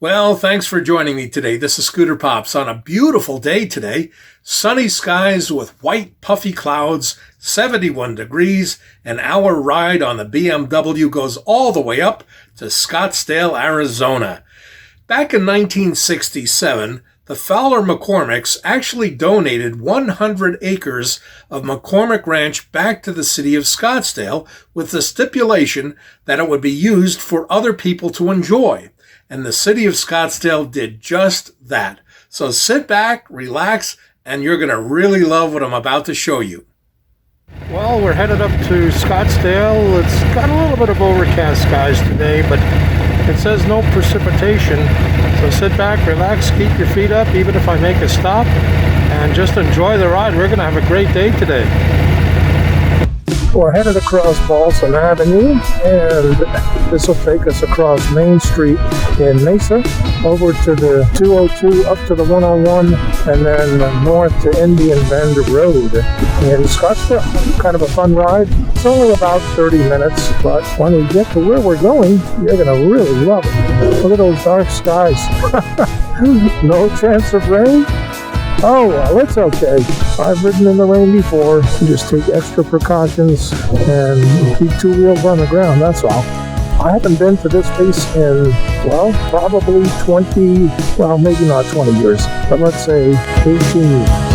Well, thanks for joining me today. This is Scooter Pops on a beautiful day today. Sunny skies with white puffy clouds, 71 degrees, and our ride on the BMW goes all the way up to Scottsdale, Arizona. Back in 1967, the Fowler McCormicks actually donated 100 acres of McCormick Ranch back to the city of Scottsdale with the stipulation that it would be used for other people to enjoy. And the city of Scottsdale did just that. So sit back, relax, and you're going to really love what I'm about to show you. Well, we're headed up to Scottsdale. It's got a little bit of overcast skies today, but it says no precipitation. So sit back, relax, keep your feet up, even if I make a stop, and just enjoy the ride. We're going to have a great day today. We're headed across Balsam Avenue, and this will take us across Main Street in Mesa, over to the 202, up to the 101, and then north to Indian Bend Road in Scottsdale. Kind of a fun ride. It's only about 30 minutes, but when we get to where we're going, you're going to really love it. Look at those dark skies. No chance of rain? Oh, well, it's okay. I've ridden in the rain before. Just take extra precautions and keep two wheels on the ground, that's all. I haven't been to this place in, well, probably 20, well, maybe not 20 years, but let's say 18 years.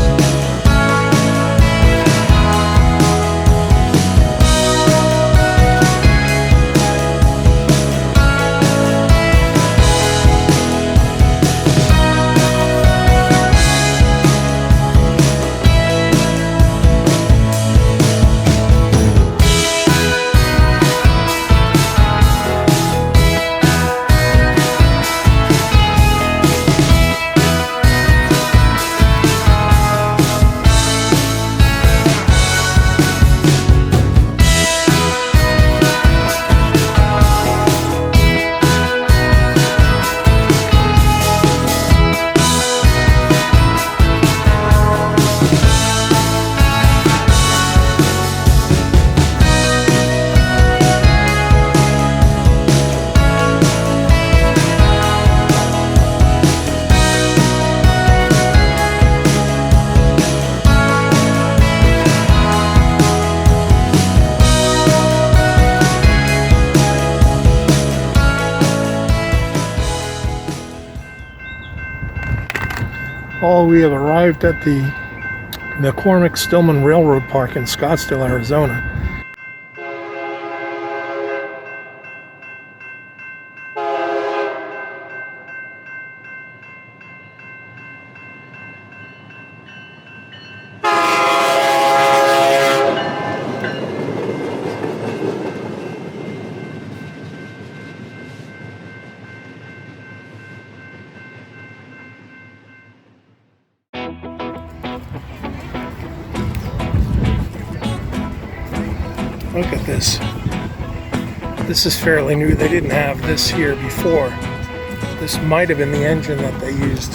We have arrived at the McCormick Stillman Railroad Park in Scottsdale, Arizona. Look at this. This is fairly new. They didn't have this here before. This might have been the engine that they used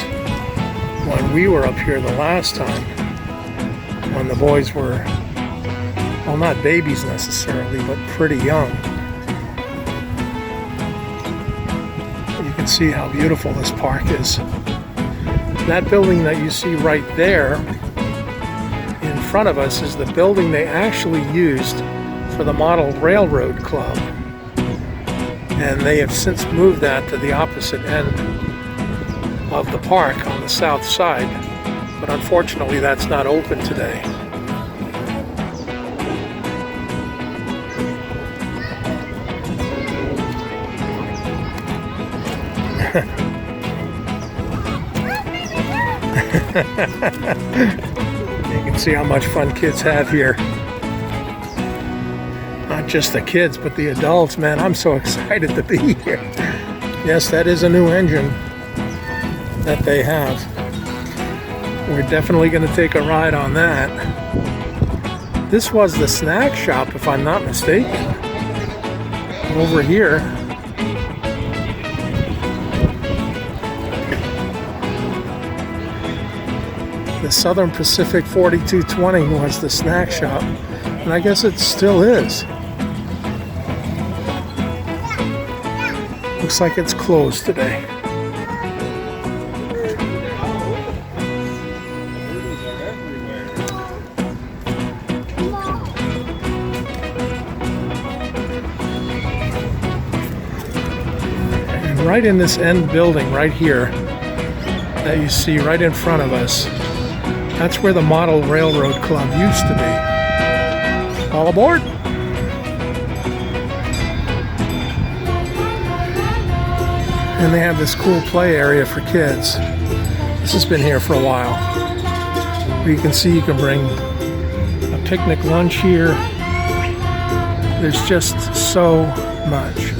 when we were up here the last time, when the boys were, well, not babies necessarily, but pretty young. You can see how beautiful this park is. That building that you see right there in front of us is the building they actually used for the Model Railroad Club, and they have since moved that to the opposite end of the park on the south side, but unfortunately that's not open today. You can see how much fun kids have here. Not just the kids, but the adults, man. I'm so excited to be here. Yes, that is a new engine that they have. We're definitely going to take a ride on that. This was the snack shop, if I'm not mistaken. Over here. The Southern Pacific 4220 was the snack shop, and I guess it still is. Looks like it's closed today. right in this end building right here that you see right in front of us, that's where the Model Railroad Club used to be. All aboard! And they have this cool play area for kids. This has been here for a while. Where you can see you can bring a picnic lunch here. There's just so much.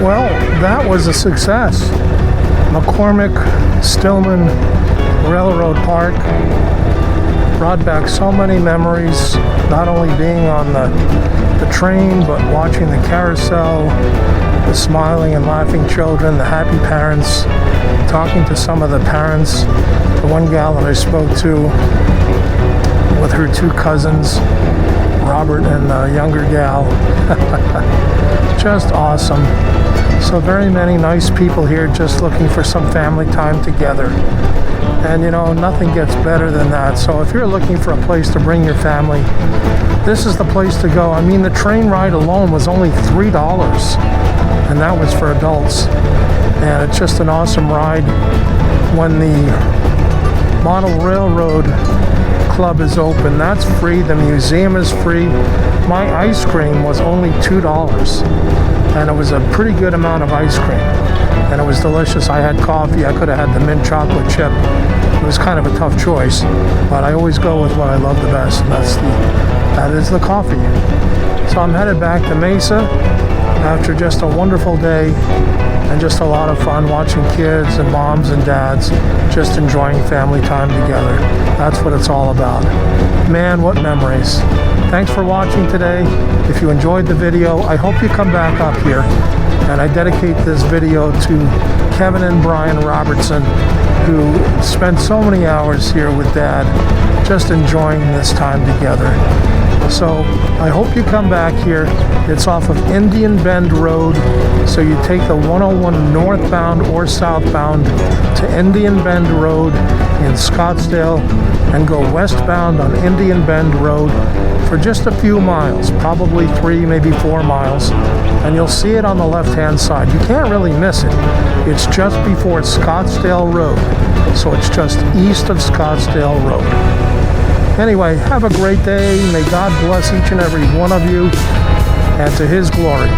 Well, that was a success. McCormick Stillman Railroad Park brought back so many memories, not only being on the train, but watching the carousel, the smiling and laughing children, the happy parents, talking to some of the parents. The one gal that I spoke to with her two cousins, Robert and the younger gal. Just awesome. So very many nice people here just looking for some family time together. And you know, nothing gets better than that. So if you're looking for a place to bring your family, this is the place to go. I mean, the train ride alone was only $3, and that was for adults. And it's just an awesome ride. When the Model Railroad Club is open, that's free. The museum is free. My ice cream was only $2, and it was a pretty good amount of ice cream, and it was delicious. I had coffee. I could have had the mint chocolate chip. It was kind of a tough choice, but I always go with what I love the best, and that is the coffee. So I'm headed back to Mesa after just a wonderful day and just a lot of fun watching kids and moms and dads just enjoying family time together. That's what it's all about. Man, what memories. Thanks for watching today. If you enjoyed the video, I hope you come back up here. And I dedicate this video to Kevin and Brian Robertson, who spent so many hours here with Dad, just enjoying this time together. So I hope you come back here. It's off of Indian Bend Road. So you take the 101 northbound or southbound to Indian Bend Road in Scottsdale and go westbound on Indian Bend Road for just a few miles, probably 3, maybe 4 miles, and you'll see it on the left-hand side. You can't really miss it. It's just before Scottsdale Road, so it's just east of Scottsdale Road. Anyway, have a great day. May God bless each and every one of you, and to His glory.